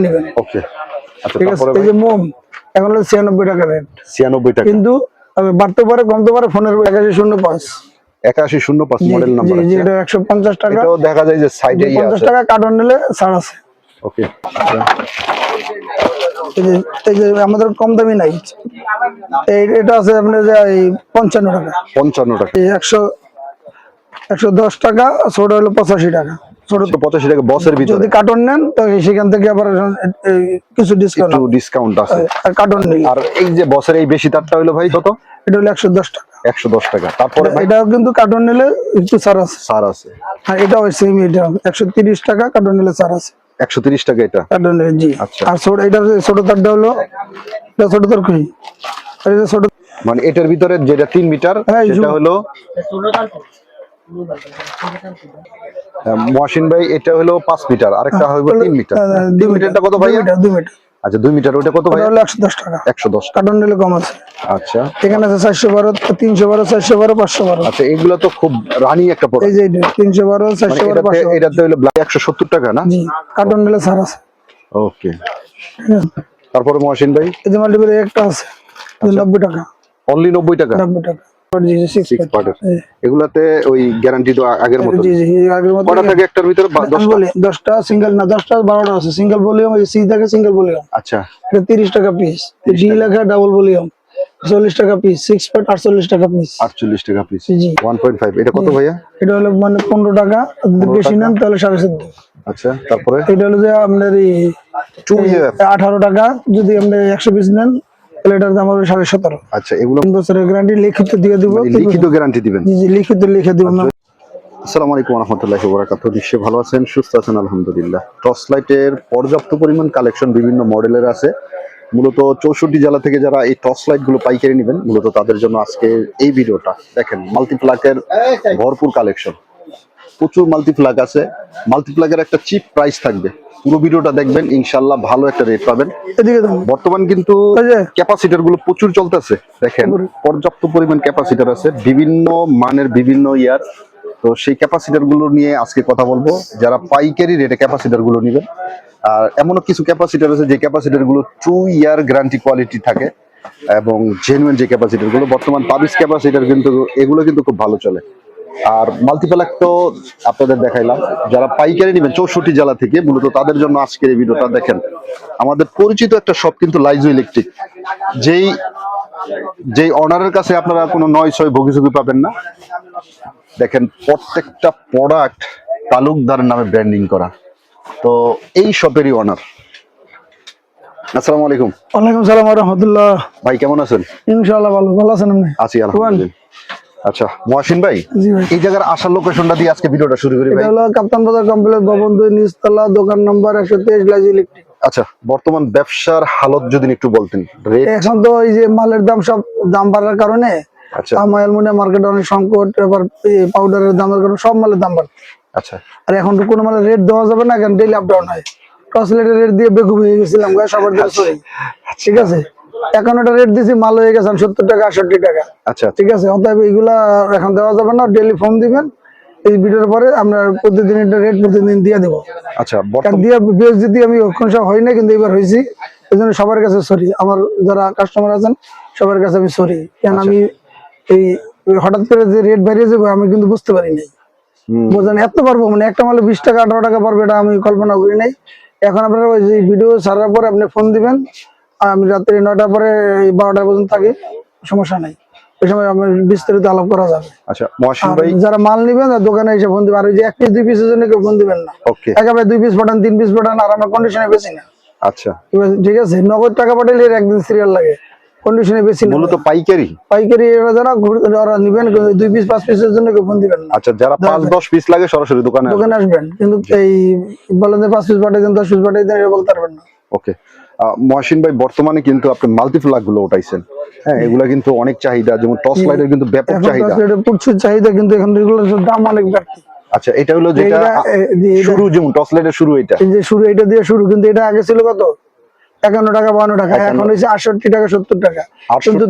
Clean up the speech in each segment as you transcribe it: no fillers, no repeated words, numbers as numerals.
নেবেন। ওকে আচ্ছা, ঠিক আছে। তারপরে এই যে মোম এখন হলো 96 টাকা রেট, 96 টাকা, কিন্তু বাড়তে পারে কমতে পারে। ফোনের 8105 8105 জি মডেল নাম্বার জি জি, আছে। এটা 150 টাকা। এটাও দেখা যায় যে সাইডে 50 টাকা কার্টন নিলে ছাড় আছে। ওকে এই যে আমাদের কম দামি নাই, এটা আছে আপনার যে 55 টাকা, 55 টাকা, এই 110 টাকা, ছোট হলো 85 টাকা। ছোট 85 টাকা বসের ভিতরে। যদি কার্টন নেন তো সেখান থেকে আবার কিছু ডিসকাউন্ট, একটু ডিসকাউন্ট আছে। আর কার্টন নিলে। আর এই যে বসের এই বেশি তারটা হলো ভাই কত? এটা হলো 110 টাকা। 110 টাকা। তারপরে ভাই এটাও কিন্তু কার্টন নিলে একটু ছাড় আছে। ছাড় আছে। আর এটাও সেম, এটা 130 টাকা, কার্টন নিলে ছাড় আছে 130 টাকা এটা কার্টন নিলে। জি। আচ্ছা। আর ছোট, এটা ছোট তারটা হলো, এটা ছোট তার কই, আর এটা ছোট মানে এটার ভিতরে যেটা 3 মিটার সেটা হলো মহসিন ভাই, এটা হলো 5 মিটার, আরেকটা হলো 3 মিটার। 3 মিটারটা কত ভাই? 2 মিটার। আচ্ছা 2 মিটার, ওটা কত ভাই? ওটা হলো 110 টাকা। 110 টাকা। কার্টন নিলে কম আছে। আচ্ছা এখানে আছে 412, 312, 412, 512। আচ্ছা, এগুলো তো খুব রানি একটা এই প্রোডাক্ট। যে 312, 412, 512। এটাতে হলো 170 টাকা না? জি, কার্টন নিলে ছাড় আছে। ওকে। তারপরে মহসিন ভাই, এই যে মাল্টিপ্লাই একটা আছে 90 টাকা, অনলি 90 টাকা। 90 টাকা। জি জি, 6 পার্টের। এগুলাতে ওই গ্যারান্টি তো আগের মতো। জি জি, আগের মতো। কটা থাকে একটার ভিতরে? আমি 10টা। বলি 10টা সিঙ্গেল না, 10টা 12টা আছে সিঙ্গেল ভলিউম। এই সি থাকে সিঙ্গেল ভলিউম, আচ্ছা এটা 30 টাকা পিস। ডি লেখা ডাবল ভলিউম 40 টাকা পিস। 6 পার্ট 48 টাকা পিস। 48 টাকা পিস। জি। 1.5 এটা কত ভাইয়া? এটা হলো মানে 15 টাকা, যদি বেশি নেন তাহলে 14.5। আচ্ছা তারপরে এটা হলো যে আপনার 2 ইয়ার 18 টাকা, যদি আপনি 100 পিস নেন তাহলে এটার দাম হবে 17.5। আচ্ছা, এগুলো 3 বছরের গ্যারান্টি লিখিত দিয়ে দিব। লিখিত গ্যারান্টি দিবেন? জি জি, লিখিত লিখে দিব। আসসালামু আলাইকুম ওয়া রাহমাতুল্লাহি ওয়া বারাকাতুহু। নিশ্চয়ই ভালো আছেন, সুস্থ আছেন আলহামদুলিল্লাহ। টর্চ লাইটের পর্যাপ্ত পরিমাণ কালেকশন বিভিন্ন মডেলের আছে। মূলত 64 জেলা থেকে যারা এই টর্চ লাইট গুলো পাইকারি নেবেন, মূলত তাদের জন্য আজকে এই ভিডিওটা। দেখেন মাল্টিপ্লাকের ভরপুর কালেকশন, প্রচুর মাল্টিপ্লাক আছে। মাল্টিপ্লাকের একটা চিপ প্রাইস থাকবে, পুরো ভিডিওটা দেখবেন, ইনশাআল্লাহ ভালো একটা রেট পাবেন। বর্তমান কিন্তু ক্যাপাসিটর গুলো প্রচুর চলতেছে। দেখেন পর্যাপ্ত পরিমাণ ক্যাপাসিটর আছে, বিভিন্ন মানের, বিভিন্ন ইয়ার। তো সেই ক্যাপাসিটর গুলো নিয়ে আজকে কথা বলবো, যারা পাইকারি রেটে ক্যাপাসিটর গুলো নেবেন। আর এমনও কিছু ক্যাপাসিটর আছে যে ক্যাপাসিটর গুলো 2 ইয়ার গ্যারান্টি কোয়ালিটি থাকে, এবং জেনুইন যে ক্যাপাসিটর গুলো বর্তমান পাবিস ক্যাপাসিটর, কিন্তু এগুলো কিন্তু খুব ভালো চলে। আর মাল্টিপ্লাক তো আপনাদের দেখাইলাম। যারা পাইকারি নেবেন 64 জেলা থেকে, মূলত তাদের জন্য আজকের এই ভিডিওটা। দেখেন আমাদের পরিচিত একটা শপ কিন্তু লাইজু ইলেকট্রিক, যেই অনারের কাছে আপনারা কোনো নয় ছয় ভোগিঝুঁকি পাবেন না। দেখেন প্রত্যেকটা প্রোডাক্ট তালুকদারের নামে ব্র্যান্ডিং করা। তো এই শপেরই অনার। আসসালামু আলাইকুম। ওয়ালাইকুম সালাম ওয়া রাহমাতুল্লাহ। ভাই কেমন আছেন? ইনশাআল্লাহ ভালো। ভালো আছেন আপনি? আছি আলহামদুলিল্লাহ। আচ্ছা মহসিন ভাই, এই জায়গার আসার লোকেশনটা দিয়ে আজকে ভিডিওটা শুরু করি ভাই। এটা হলো কাপ্তান বাজার কমপ্লেক্স, ভবন 2 নিচতলা, দোকান নম্বর 123, লাইজু ইলেকট্রিক। আচ্ছা, বর্তমান ব্যবসার হালত যদি একটু বলতেন। এখন তো এই যে মালের দাম, সব দাম বাড়ার কারণে, আচ্ছা অ্যালুমিনিয়াম মার্কেটে অনেক সংকট, এবার পাউডারের দামের কারণে সব মালের দাম বাড়ছে। আচ্ছা, আর এখন তো কোনো মালের রেট দেওয়া যাবে না, এখন ডেইলি আপ ডাউন হয়। টসলেটের রেট দিয়ে বেকুব হয়ে গেছিলাম সবার জন্য, সরি। ঠিক আছে, এখন ওটা রেট দিয়েছি, মাল হয়ে গেছে 70 টাকা 68 টাকা। আচ্ছা ঠিক আছে, অতএব এগুলা এখন দেওয়া যাবে না। ডেইলি ফোন দিবেন, এই ভিডিওর পরে আমরা প্রতিদিন এটা রেট প্রতিদিন দিয়ে দেবো। আচ্ছা, দিয়ে বেশ যদি আমি ওখান সব হয় না, কিন্তু এবার হয়েছি। এই জন্য সবার কাছে সরি, আমার যারা কাস্টমার আছেন সবার কাছে আমি সরি। কেন আমি এই হঠাৎ করে যে রেট বাড়িয়ে যাবো আমি কিন্তু বুঝতে পারি নাই। বোঝেন এত পারবো, মানে একটা মালে 20 টাকা 18 টাকা পারবে, এটা আমি কল্পনা করি নাই। এখন আপনারা ওই যে ভিডিও ছাড়ার পরে আপনি ফোন দিবেন, আমি রাত্রি 9টার পরে 12টা পর্যন্ত থাকি, সমস্যা নাই। ওই সময় আমার বিস্তারিত আলাপ করা যাবে। আচ্ছা মহসিন ভাই, যারা মাল নিবেন দোকানে এসে ফোন দিবেন। আর ওই যে 1 পিস 2 পিসের জন্য কেউ ফোন দিবেন না। একেবারে 2 পিস পাঠান, 3 পিস পাঠান, আর আমরা কন্ডিশনে বেশি না। আচ্ছা ঠিক আছে, নগদ টাকা পাঠালে একদিন সিরিয়াল লাগে, কন্ডিশনে বেশি না। মূলত পাইকারি যারা যারা নিবেন 2 পিস 5 পিসের জন্য কেউ ফোন দিবেন না। আচ্ছা, যারা 5-10 পিস লাগে সরাসরি দোকানে আসবেন, কিন্তু এই বলেন যে 5 পিস পাঠিয়ে দেন, 10 পিস পাঠিয়ে দেন, এটা বলতে পারবেন না। ওকে। মহসিন ভাই, বর্তমানে কিন্তু আপনি মাল্টিপ্লাক গুলো উঠাইছেন। হ্যাঁ, এগুলা কিন্তু অনেক চাহিদা, যেমন টর্চ লাইটের কিন্তু ব্যাপক চাহিদা। প্রচুর চাহিদা, কিন্তু এখন এগুলোর দাম অনেক বাড়তি। আচ্ছা, এটা হলো যেটা শুরু, যেমন টর্চ লাইটের শুরু এটা, এই যে শুরু এটা দিয়ে শুরু, কিন্তু এটা আগে ছিল কত 51 টাকা 52 টাকা, এখন হয়েছে 68 টাকা 70 টাকা। কিন্তু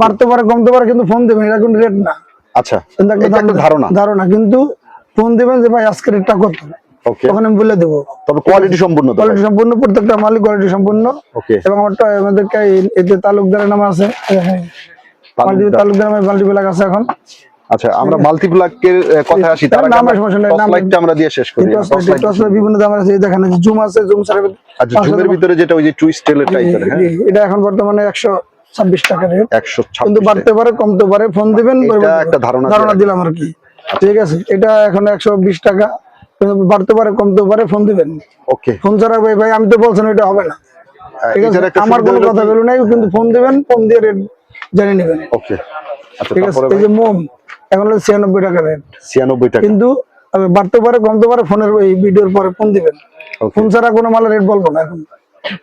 বাড়তে পারে কমতে পারে, কিন্তু ফোন দেবেন, এটা কোনো রেট না। আচ্ছা, এটা একটা ধারণা, কিন্তু ফোন দেবেন যে ভাই আজকে রেটটা কত, ওকে, তখন আমি বলে দেবো। তবে কোয়ালিটি সম্পূর্ণ তো কোয়ালিটি সম্পূর্ণ, প্রত্যেকটা মালই কোয়ালিটি সম্পূর্ণ। ওকে, এবং আমাদেরকে এতে তালুকদারের নাম আছে, তালুকদার নামে মাল্টিপ্লাগ আছে এখন। আচ্ছা, আমরা মাল্টিপ্লাকের কথা আসি, তার আগে আমরা টস লাইটটা আমরা দিয়ে শেষ করি। টস লাইট বিভিন্ন দামের আছে, দেখেন জুম আছে, জুম ছাড়া। আচ্ছা, জুমের ভিতরে যেটা ওই যে টুইস্টেলের টাইপের, হ্যাঁ, এটা এখন বর্তমানে 126 টাকা রেট। 126, কিন্তু বাড়তে পারে, কমতে পারে, ফোন দিবেন, এটা একটা ধারণা দিলাম আর কি। ঠিক আছে, এটা এখন 120 টাকা, কিন্তু বাড়তে পারে, কমতে পারে, ফোন দিবেন। ওকে, ফোন ছাড়া ভাই আমি তো বলছেন এটা হবে না, ঠিক আছে, আমার কোনো কথা বলো নাই, কিন্তু ফোন দিবেন, ফোন দিয়ে রেট জেনে নেবেন। ওকে, আচ্ছা, ঠিক আছে। এই যে মোম এখন হলো 96 টাকা রেট, 96 টাকা, কিন্তু বাড়তে পারে, কমতে পারে, ফোনের ওই ভিডিওর পরে ফোন দিবেন। ফোন ছাড়া কোনো মালের রেট বলবো না এখন,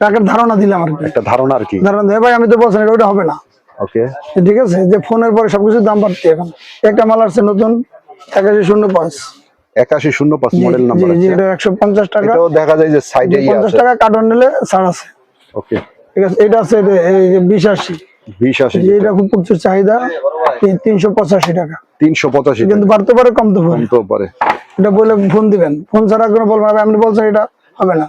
তাকে ধারণা দিলাম আর কি, একটা ধারণা আর কি। ধারণা দেয় ভাই, আমি তো বলছেন এটা ওটা হবে না। ওকে, ঠিক আছে, যে ফোনের পরে সবকিছুর দাম বাড়ছে এখন। একটা মাল আসছে নতুন 8105, 8105 মডেল নাম্বার আছে, এটা 150 টাকা। এটাও দেখা যায় যে সাইডে 50 টাকা কার্টন নিলে ছাড় আছে। ওকে, ঠিক আছে, এটা আছে এই যে 2080, 2080, এটা খুব প্রচুর চাহিদা, 385 টাকা, 385, কিন্তু বাড়তে পারে, কমতে পারে। কমতেও পারে। এটা বলে ফোন দিবেন, ফোন ছাড়া কোনো বলবেন না, আপনি বলছেন এটা হবে না।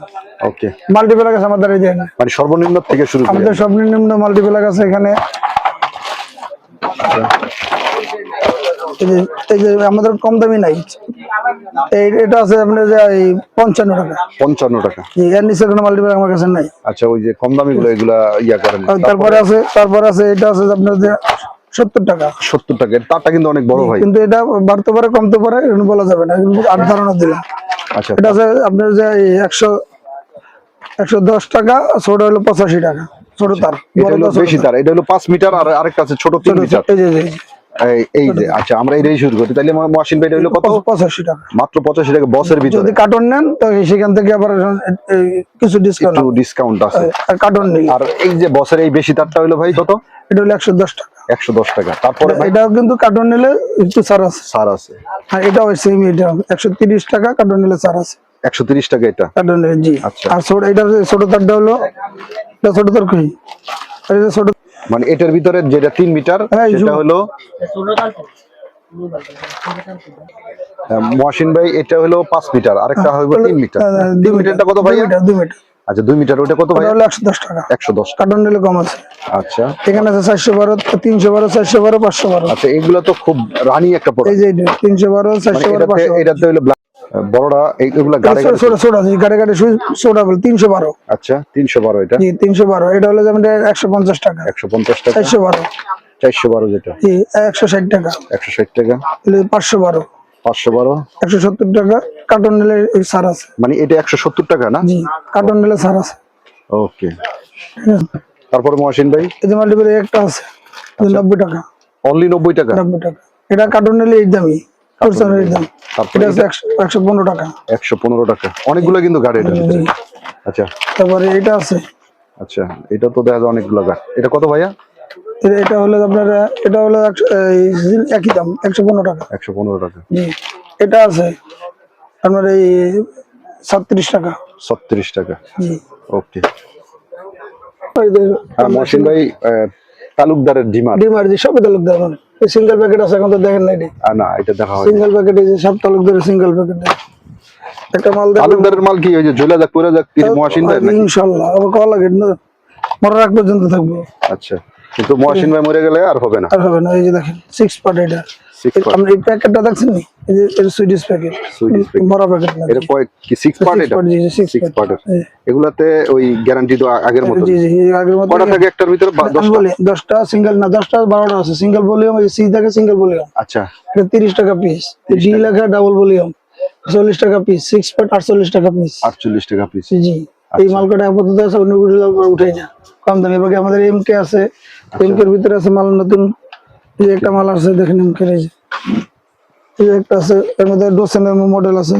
ওকে, মাল্টিপ্লাগ আছে আমাদের, এই যে মানে সর্বনিম্ন থেকে শুরু করি আমাদের সর্বনিম্ন মাল্টিপ্লাগ আছে এখানে। এই যে আমাদের কম দামি নাই, এটা আছে আপনার যে 55 টাকা, 55 টাকা। এর নিচে কোনো মাল্টিপ্লাগ আমার কাছে নাই। আচ্ছা, ওই যে কম দামি গুলো এগুলা ইয়া করেন। তারপরে আছে এটা আছে আপনার যে 70 টাকা, 70 টাকা, তারটা কিন্তু অনেক বড় ভাই। কিন্তু এটা বাড়তে পারে, কমতে পারে, এরকম বলা যাবে না, কিন্তু আর ধারণা দিলাম। আচ্ছা, এটা আছে আপনার যে 110 টাকা, ছোট হলো 85 টাকা, ছোট তার, এটা বড় হলো তার, বেশি তার, এটা হলো 5 মিটার, আর আরেকটা আছে ছোট 3 মিটার। এই যে, আচ্ছা, আমরা এটাই শুরু করি তাহলে। আমার মহসিন ভাই, এটা হলো কত? 85 টাকা, মাত্র 85 টাকা বসের ভিতরে। যদি কার্টন নেন তো সেখান থেকে আবার কিছু ডিসকাউন্ট আছে, আর কার্টন নেই। আর এই যে বসের এই বেশি তারটা হলো ভাই কত? এটা হলো 110 টাকা, 110 টাকা। তারপরে ভাই এটাও কিন্তু কার্টন নিলে একটু ছাড় আছে, ছাড় আছে। আর এটাও সেম, এটা 130 টাকা, কার্টন নিলে ছাড় আছে, 130 টাকা এটা কার্টন নিলে। জি, আচ্ছা। আর এটা ছোট তারটা হলো, এটা ছোট তার কই, আর এটা ছোট, মানে এটার ভিতরে যেটা 3 মিটার, সেটা হলো মহসিন ভাই, এটা হলো 5 মিটার, আরেকটা হলো 3 মিটার। 3 মিটারটা কত ভাই? 2 মিটার। আচ্ছা, 2 মিটার, ওটা কত ভাই? হলো 110 টাকা, 110 টাকা। কার্টন নিলে কম আছে। আচ্ছা, এখানে আছে 412, 312, 412, 512। আচ্ছা, এগুলো তো খুব রানি একটা এই প্রোডাক্ট। যে 312, 412, 512। এটাতে হলো বড়টা, এইগুলো গাড়ি গাড়ি ছোট আছে, গাড়ি গাড়ি ছোট বল 312। আচ্ছা, 312 এটা। জি, 312, এটা হলো যেমন 150 টাকা, 150 টাকা। 412, 412 যেটা, জি, 160 টাকা, 160 টাকা। 512, 512, 170 টাকা, কার্টন নিলে ছাড় আছে। মানে এটা 170 টাকা না? জি, কার্টন নিলে ছাড় আছে। ওকে, তারপর মহসিন ভাই, এই যে মাল্টিপ্লাগ একটা আছে 90 টাকা, অনলি 90 টাকা। 90 টাকা, এটা কার্টন নিলে এই দামই, কোর্সারের দাম। তারপরে এটা আছে 115 টাকা, 115 টাকা। অনেকগুলো কিন্তু গাড়ি এটা। জি। আচ্ছা, তারপরে এটা আছে, আচ্ছা, এটা তো দেখা যায় অনেকগুলো গাড়ি। এটা কত ভাইয়া? এটা হলো আপনার, এটা হলো একই দাম, 115 টাকা। 115 টাকা। জি, এটা আছে আপনার এই 36 টাকা। 36 টাকা। জি, ওকে। আর মহসিন ভাই, তালুকদারের ডিমান্ড। ডিমার্জি সব তালুকদার, মানে সিঙ্গেল প্যাকেট আছে, এখন তো দেখেন না, এটি না, এটা দেখা হয়। সিঙ্গেল প্যাকেট, এই যে সব তালুকদারের সিঙ্গেল প্যাকেট। একটা মাল দেখেন, তালুকদারের মাল কি ওই যে ঝোলা যাক পরে যাক মহসিন ভাই নাকি? ইনশাআল্লাহ আবার কল লাগে না, মরার আগ পর্যন্ত থাকবো। আচ্ছা, কিন্তু মহসিন ভাই মরে গেলে আর হবে না। আর হবে না। এই যে দেখেন 6 পার্ট, এটা 6 পার্ট। আপনি এই প্যাকেটটা দেখছেন নি, এই যে এটা সুইডিশ প্যাকেট, সুইডিশ প্যাকেট। বড় প্যাকেট না, এটা কয় কি 6 পার্ট? এটা 6 পার্টের। এগুলাতে ওই গ্যারান্টি তো আগের মতো। জি জি, আগের মতো। কয়টা থাকে একটার ভিতরে? আমি 10টা। বলি 10টা সিঙ্গেল না, 10টা 12টা আছে সিঙ্গেল ভলিউম, এই সি থাকে সিঙ্গেল ভলিউম। আচ্ছা, এটা 30 টাকা পিস, ডি লেখা ডাবল ভলিউম 40 টাকা পিস, 6 পার্ট 48 টাকা পিস। 48 টাকা পিস। জি, এই মালটা আপাতত আছে, অন্যগুলো উঠে না, কম দামে। বাকি আমাদের এমকে আছে, এমকে এর ভিতরে আছে মাল নতুন। এই একটা মাল আছে দেখেন, এমকে এই যে একটা আছে, এর মধ্যে ডোসেনের মডেল আছে।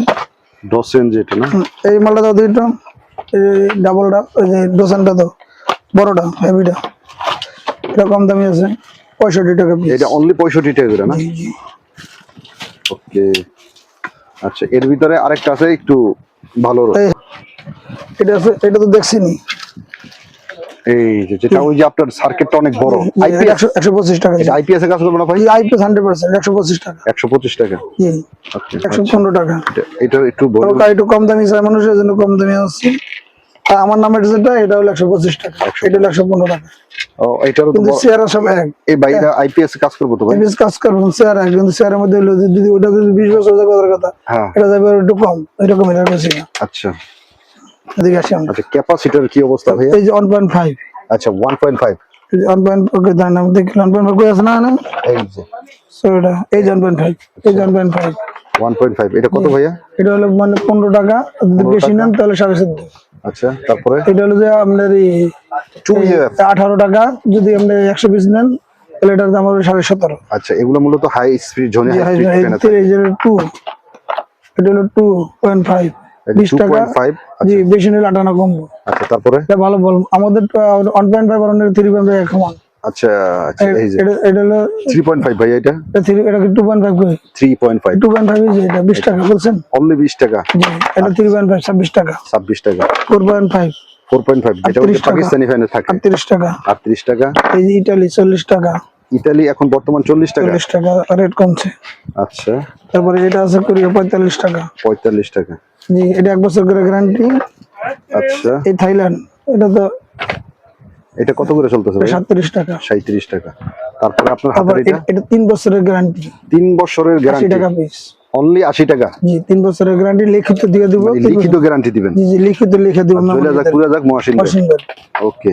ডসেন যেটা না? এই মালটা দাও দুইটা, এই ডাবলটা, ওই যে ডোসেনটা দাও বড়টা, হেভিটা, এটা কম দামি আছে 65 টাকা পিস। এটা অনলি 65 টাকা করে না? জি জি। ওকে, আচ্ছা, এর ভিতরে আরেকটা আছে একটু ভালো। এটা আছে, এটা তো দেখছিনি, এই যেটা ওই যে আপনার সার্কিটটা অনেক বড়, আইপিএস 125 টাকা। এটা আইপিএস এ কাজ করবে না ভাই? আইপিএস 100% 125 টাকা। 125 টাকা। জি আচ্ছা 115 টাকা। এটা একটু বলুন। ওটা একটু কম দামি চাই মানুষের জন্য, কম দামি আছে। আর আমার নামের যেটা এটা হলো 125 টাকা, এটা হলো 115 টাকা। ও এটারও তো কিন্তু চেয়ার সব এক। এই বাইরে আইপিএস এ কাজ করবে তো ভাই? আইপিএস কাজ করবেন চেয়ার এক, কিন্তু চেয়ারের মধ্যে হলো যদি ওটা যদি 20 বছর যাওয়ার কথা, হ্যাঁ এটা যাবে একটু কম, এরকম এটা বেশি না। আচ্ছা এদিকে আসি আমরা। আচ্ছা ক্যাপাসিটর কি অবস্থা ভাইয়া? এই যে 1.5, আচ্ছা 1.5 এই যে 1.5 দাম নাম দেখি 1.5 কই আছে না না, এই যে সো এটা এই যে 1.5, এই যে 1.5 1.5 এটা কত ভাইয়া? এটা হলো মানে 15 টাকা, যদি বেশি নেন তাহলে 14.5। আচ্ছা তারপরে এটা হলো যে আপনার এই 2UF 18 টাকা, যদি আপনি 100 পিস নেন তাহলে এটার দাম হবে 17.5। আচ্ছা এগুলো মূলত হাই স্পিড জোনে হাই স্পিড ফ্যান আছে। এই যে 2, এটা হলো 2.5 20 টাকা। 2.5 জি বেশি নিলে 8 আনা কমবো। আচ্ছা তারপরে এটা ভালো বল, আমাদের 1.5 আর অন্যের 3.5 সমান। আচ্ছা আচ্ছা এই যে এটা হলো 3.5 ভাইয়া এটা এটা 2.5 কই, 3.5 2.5 যে এটা 20 টাকা বলছেন। অনলি 20 টাকা। জি এটা 3.5 26 টাকা। 26 টাকা। 4.5 4.5 যেটা ওই 38 টাকা। পাকিস্তানি ফ্যানে থাকে 38 টাকা। 38 টাকা। এই যে ইতালি 40 টাকা। ইতালি এখন বর্তমান 40 টাকা। 40 টাকা রেট কমছে। আচ্ছা তারপরে এটা আছে কোরিয়া 45 টাকা। 45 টাকা। জি এটা 1 বছর করে গ্যারান্টি। আচ্ছা এই থাইল্যান্ড এটা তো এটা কত করে চলতেছে ভাই? 37 টাকা। 37 টাকা। তারপরে আপনার তারপর হাতের এটা এটা 3 বছরের গ্যারান্টি, 3 বছরের 80 গ্যারান্টি টাকা পিস। অনলি 80 টাকা। জি 3 বছরের গ্যারান্টি লিখিত দিয়ে দেব। মানে লিখিত গ্যারান্টি দিবেন? জি জি লিখিত লিখে দেব। চলে যাক পুরো যাক মহাসিন মহসিন ভাই। ওকে